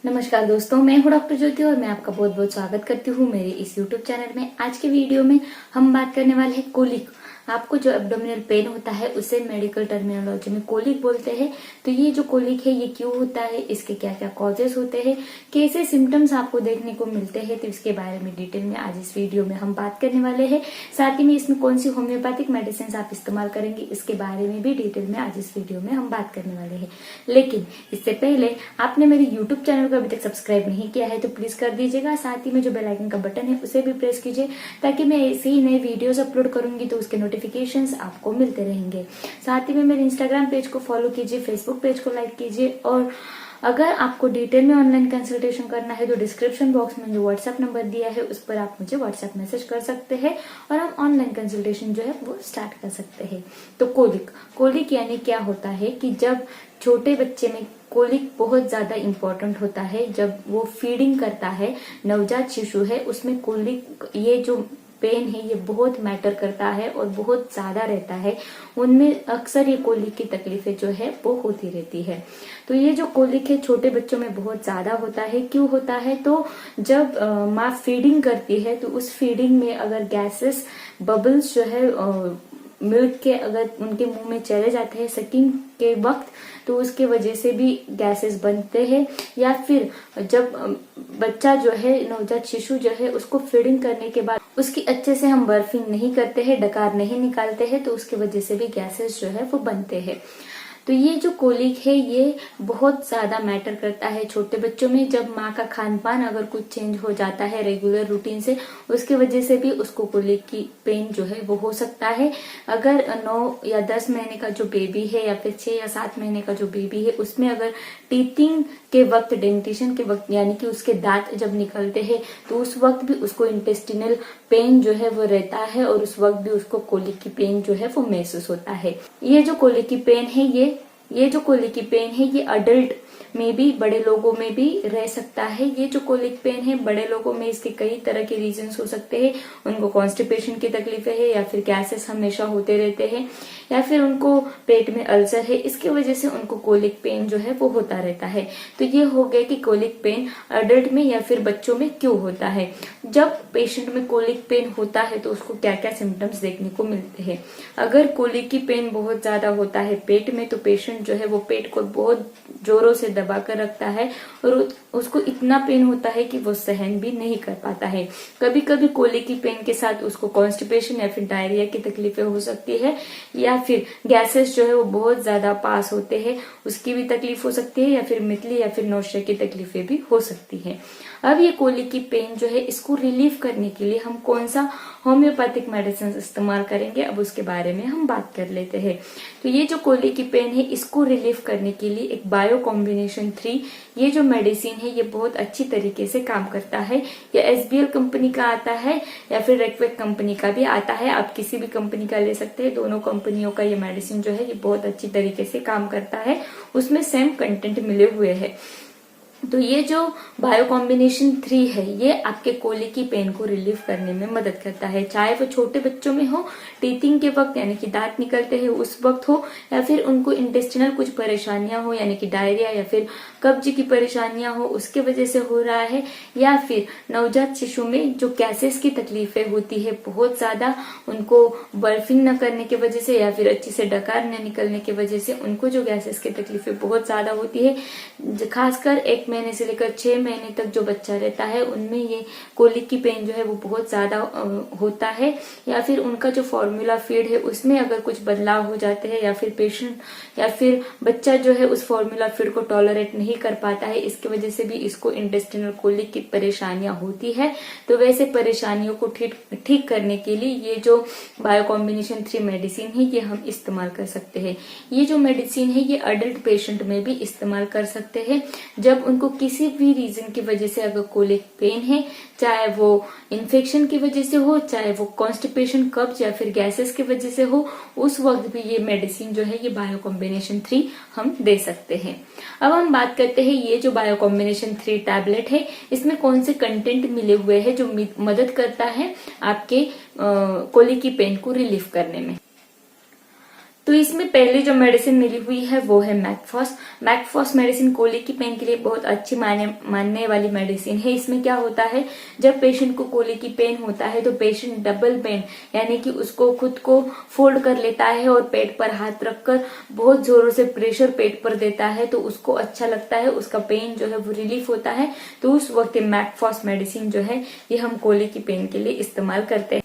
नमस्कार दोस्तों, मैं हूं डॉक्टर ज्योति और मैं आपका बहुत बहुत स्वागत करती हूं मेरे इस यूट्यूब चैनल में। आज के वीडियो में हम बात करने वाले हैं कोलिक। आपको जो एब्डोमिनल पेन होता है उसे मेडिकल टर्मिनोलॉजी में कोलिक बोलते हैं। तो ये जो कोलिक है ये क्यों होता है, इसके क्या क्या कॉजेस होते हैं, कैसे सिम्टम्स आपको देखने को मिलते हैं, तो इसके बारे में डिटेल में आज इस वीडियो में हम बात करने वाले हैं। साथ ही में इसमें कौन सी होम्योपैथिक मेडिसिन आप इस्तेमाल करेंगे इसके बारे में भी डिटेल में आज इस वीडियो में हम बात करने वाले हैं। लेकिन इससे पहले आपने मेरे यूट्यूब चैनल को अभी तक सब्सक्राइब नहीं किया है तो प्लीज कर दीजिएगा। साथ ही में जो बेल आइकन का बटन है उसे भी प्रेस कीजिए ताकि मैं ऐसे ही नए वीडियोस अपलोड करूंगी तो उसके नोटिफिकेशंस आपको मिलते रहेंगे। साथ ही में मेरे इंस्टाग्राम पेज को फॉलो कीजिए, फेसबुक पेज को लाइक कीजिए और अगर आपको डिटेल में ऑनलाइन कंसल्टेशन करना है तो डिस्क्रिप्शन बॉक्स में जो व्हाट्सएप नंबर दिया है उस पर आप मुझे व्हाट्सएप मैसेज कर सकते हैं और हम ऑनलाइन कंसल्टेशन जो है वो स्टार्ट कर सकते हैं। तो कोलिक यानी क्या होता है कि जब छोटे बच्चे में कोलिक बहुत ज्यादा इंपॉर्टेंट होता है। जब वो फीडिंग करता है, नवजात शिशु है, उसमें कोलिक ये जो पेन है ये बहुत मैटर करता है और बहुत ज्यादा रहता है। उनमें अक्सर ये कोलिक की तकलीफें जो है वो होती रहती है। तो ये जो कोलिक है छोटे बच्चों में बहुत ज्यादा होता है। क्यों होता है? तो जब माँ फीडिंग करती है तो उस फीडिंग में अगर गैसेस बबल्स जो है मिल्क के अगर उनके मुंह में चले जाते हैं सकिंग के वक्त तो उसके वजह से भी गैसेस बनते हैं। या फिर जब बच्चा जो है नवजात शिशु जो है उसको फीडिंग करने के बाद उसकी अच्छे से हम बर्फिंग नहीं करते हैं, डकार नहीं निकालते हैं तो उसकी वजह से भी गैसेस जो है वो बनते हैं। तो ये जो कोलिक है ये बहुत ज्यादा मैटर करता है छोटे बच्चों में। जब माँ का खान पान अगर कुछ चेंज हो जाता है रेगुलर रूटीन से उसकी वजह से भी उसको कोलिक की पेन जो है वो हो सकता है। अगर 9 या 10 महीने का जो बेबी है या फिर 6 या 7 महीने का जो बेबी है उसमें अगर टीथिंग के वक्त, डेंटिशन के वक्त यानी कि उसके दांत जब निकलते हैं तो उस वक्त भी उसको इंटेस्टिनल पेन जो है वो रहता है और उस वक्त भी उसको कोलिक की पेन जो है वो महसूस होता है। ये जो कोलिक की पेन है ये जो कोलिक की पेन है ये अडल्ट में भी, बड़े लोगों में भी रह सकता है। ये जो कोलिक पेन है बड़े लोगों में इसके कई तरह के रीजंस हो सकते हैं। उनको कॉन्स्टिपेशन की तकलीफें है या फिर गैसेस हमेशा होते रहते हैं या फिर उनको पेट में अल्सर है, इसकी वजह से उनको कोलिक पेन जो है वो होता रहता है। तो ये हो गया कि कोलिक पेन अडल्ट में या फिर बच्चों में क्यों होता है। जब पेशेंट में कोलिक पेन होता है तो उसको क्या क्या सिम्टम्स देखने को मिलते हैं। अगर कोलिक की पेन बहुत ज्यादा होता है पेट में तो पेशेंट जो है वो पेट को बहुत जोरों से दबा कर रखता है और उसको इतना पेन होता है कि वो सहन भी नहीं कर पाता है। कभी कभी कोलिक की पेन के साथ उसको कॉन्स्टिपेशन या फिर डायरिया की तकलीफें हो सकती है या फिर गैसेस जो है वो बहुत ज्यादा पास होते हैं उसकी भी तकलीफ हो सकती है या फिर मितली या फिर नौशिया की तकलीफें भी हो सकती है। अब ये कोलिक की पेन जो है इसको रिलीव करने के लिए हम कौन सा होम्योपैथिक मेडिसिन इस्तेमाल करेंगे अब उसके बारे में हम बात कर लेते हैं। तो ये जो कोलिक की पेन है इसको रिलीव करने के लिए एक बायो कॉम्बिनेशन 3 ये जो मेडिसिन है ये बहुत अच्छी तरीके से काम करता है। ये एसबीएल कंपनी का आता है या फिर रेक्वेक कंपनी का भी आता है, आप किसी भी कंपनी का ले सकते हैं। दोनों कंपनियों का ये मेडिसिन जो है ये बहुत अच्छी तरीके से काम करता है, उसमें सेम कंटेंट मिले हुए हैं। तो ये जो बायो कॉम्बिनेशन 3 है ये आपके कोलिक की पेन को रिलीव करने में मदद करता है, चाहे वो छोटे बच्चों में हो, टीथिंग के वक्त यानी कि दांत निकलते हैं उस वक्त हो या फिर उनको इंटेस्टिनल कुछ परेशानियां हो यानी कि डायरिया या फिर कब्ज की परेशानियां हो उसके वजह से हो रहा है, या फिर नवजात शिशु में जो गैसेस की तकलीफें होती है बहुत ज्यादा, उनको बर्फिंग न करने की वजह से या फिर अच्छी से डकार न निकलने की वजह से उनको जो गैसेस की तकलीफें बहुत ज्यादा होती है। खासकर 1 महीने से लेकर 6 महीने तक जो बच्चा रहता है उनमें ये कोलिक की पेन जो है वो बहुत ज्यादा होता है। या फिर उनका जो फॉर्मूला फीड है उसमें अगर कुछ बदलाव हो जाते हैं या फिर पेशेंट या फिर बच्चा जो है उस फॉर्मूला फीड को टॉलरेट नहीं कर पाता है, इसकी वजह से भी इसको इंटेस्टिनल कोलिक की परेशानियां होती है। तो वैसे परेशानियों को ठीक करने के लिए ये जो बायो कॉम्बिनेशन 3 मेडिसिन है ये हम इस्तेमाल कर सकते हैं। ये जो मेडिसिन है ये अडल्ट पेशेंट में भी इस्तेमाल कर सकते हैं जब उनको किसी भी रीजन की वजह से अगर कोलिक पेन है, चाहे वो इन्फेक्शन की वजह से हो, चाहे वो कॉन्स्टिपेशन, कब्ज या फिर गैसेस की वजह से हो, उस वक्त भी ये मेडिसिन जो है ये बायो कॉम्बिनेशन 3 हम दे सकते हैं। अब हम बात करते हैं ये जो बायो कॉम्बिनेशन 3 टैबलेट है इसमें कौन से कंटेंट मिले हुए हैं जो मदद करता है आपके कोलिक की पेन को रिलीफ करने में। तो इसमें पहली जो मेडिसिन मिली हुई है वो है मैकफॉस। मैकफॉस मेडिसिन कोलिक की पेन के लिए बहुत अच्छी मानने वाली मेडिसिन है। इसमें क्या होता है, जब पेशेंट को कोलिक की पेन होता है तो पेशेंट डबल पेन यानी कि उसको खुद को फोल्ड कर लेता है और पेट पर हाथ रखकर बहुत जोरों से प्रेशर पेट पर देता है, तो उसको अच्छा लगता है, उसका पेन जो है वो रिलीफ होता है। तो उस वक्त मैकफॉस मेडिसिन जो है ये हम कोलिक की पेन के लिए इस्तेमाल करते हैं।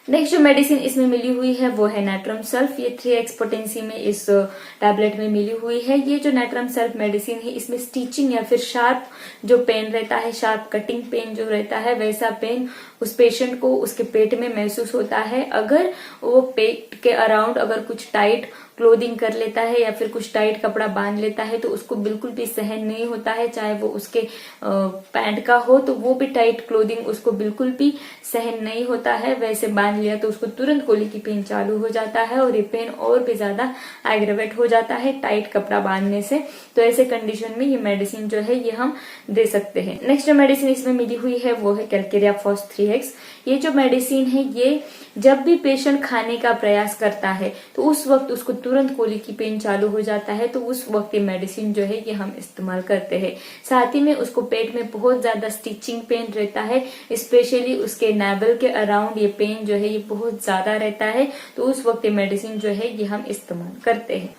नेक्स्ट जो मेडिसिन इसमें मिली हुई है वो है नाइट्रम सल्फ। ये 3x पोटेंसी में इस टैबलेट में मिली हुई है। ये जो नाइट्रम सल्फ मेडिसिन है इसमें स्टिचिंग या फिर शार्प जो पेन रहता है, शार्प कटिंग पेन जो रहता है, वैसा पेन उस पेशेंट को उसके पेट में महसूस होता है। अगर वो पेट के अराउंड अगर कुछ टाइट क्लोथिंग कर लेता है या फिर कुछ टाइट कपड़ा बांध लेता है तो उसको बिल्कुल भी सहन नहीं होता है, चाहे वो उसके पैंट का हो तो वो भी टाइट क्लोथिंग उसको बिल्कुल भी सहन नहीं होता है। वैसे बांध लिया तो उसको तुरंत कोलिक की पेन चालू हो जाता है और ये पेन और भी ज्यादा एग्रेवेट हो जाता है टाइट कपड़ा बांधने से। तो ऐसे कंडीशन में ये मेडिसिन जो है ये हम दे सकते हैं। नेक्स्ट जो मेडिसिन इसमें मिली हुई है वो है कैलकेरिया फॉस 3x। ये जो मेडिसिन है ये जब भी पेशेंट खाने का प्रयास करता है तो उस वक्त उसको तुरंत कोलिक की पेन चालू हो जाता है, तो उस वक्त ये मेडिसिन जो है ये हम इस्तेमाल करते हैं। साथ ही में उसको पेट में बहुत ज्यादा स्टिचिंग पेन रहता है, स्पेशली उसके नेवल के अराउंड ये पेन जो है ये बहुत ज्यादा रहता है, तो उस वक्त ये मेडिसिन जो है ये हम इस्तेमाल करते हैं।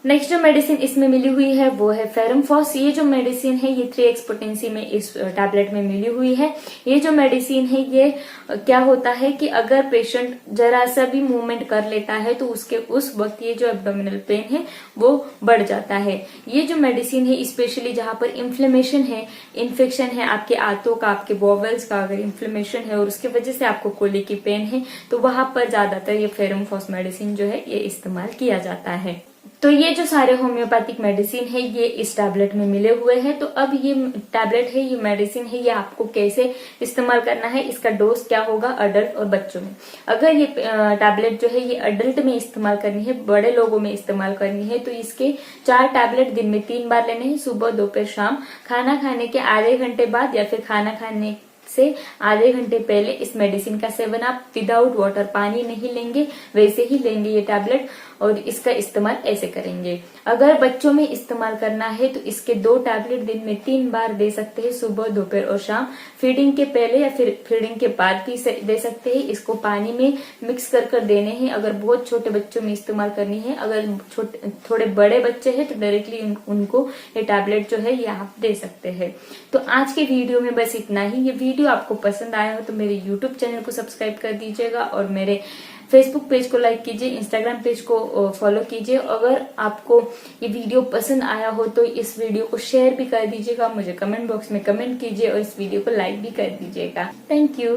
नेक्स्ट जो मेडिसिन इसमें मिली हुई है वो है फेरमफॉस। ये जो मेडिसिन है ये 3x पोटेंसी में इस टैबलेट में मिली हुई है। ये जो मेडिसिन है ये क्या होता है कि अगर पेशेंट जरा सा भी मूवमेंट कर लेता है तो उसके उस वक्त ये जो एब्डोमिनल पेन है वो बढ़ जाता है। ये जो मेडिसिन है स्पेशली जहां पर इन्फ्लेमेशन है, इन्फेक्शन है आपके आंतों का, आपके बॉवल्स का अगर इन्फ्लेमेशन है और उसकी वजह से आपको कोलिक की पेन है तो वहां पर ज्यादातर ये फेरमफॉस मेडिसिन जो है ये इस्तेमाल किया जाता है। तो ये जो सारे होम्योपैथिक मेडिसिन है ये इस टैबलेट में मिले हुए हैं। तो अब ये टैबलेट है, ये मेडिसिन है, ये आपको कैसे इस्तेमाल करना है, इसका डोज क्या होगा अडल्ट और बच्चों में। अगर ये टैबलेट जो है ये अडल्ट में इस्तेमाल करनी है, बड़े लोगों में इस्तेमाल करनी है तो इसके 4 टैबलेट दिन में 3 बार लेने हैं, सुबह दोपहर शाम। खाना खाने के आधे घंटे बाद या फिर खाना खाने से आधे घंटे पहले इस मेडिसिन का सेवन आप विदाउट वाटर, पानी नहीं लेंगे, वैसे ही लेंगे ये टैबलेट और इसका इस्तेमाल ऐसे करेंगे। अगर बच्चों में इस्तेमाल करना है तो इसके 2 टैबलेट दिन में 3 बार दे सकते हैं, सुबह दोपहर और शाम। फीडिंग के पहले या फिर फीडिंग के बाद भी दे सकते हैं। इसको पानी में मिक्स कर देने हैं अगर बहुत छोटे बच्चों में इस्तेमाल करनी है। अगर थोड़े बड़े बच्चे हैं तो डायरेक्टली उनको ये टैबलेट जो है ये आप दे सकते हैं। तो आज के वीडियो में बस इतना ही। ये वीडियो आपको पसंद आया हो तो मेरे यूट्यूब चैनल को सब्सक्राइब कर दीजिएगा और मेरे फेसबुक पेज को लाइक कीजिए, इंस्टाग्राम पेज को फॉलो कीजिए। अगर आपको ये वीडियो पसंद आया हो तो इस वीडियो को शेयर भी कर दीजिएगा, मुझे कमेंट बॉक्स में कमेंट कीजिए और इस वीडियो को लाइक भी कर दीजिएगा। Thank you.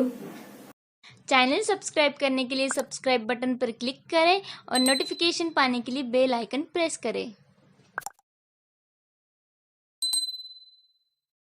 चैनल सब्सक्राइब करने के लिए सब्सक्राइब बटन पर क्लिक करें और नोटिफिकेशन पाने के लिए बेल आइकन प्रेस करें।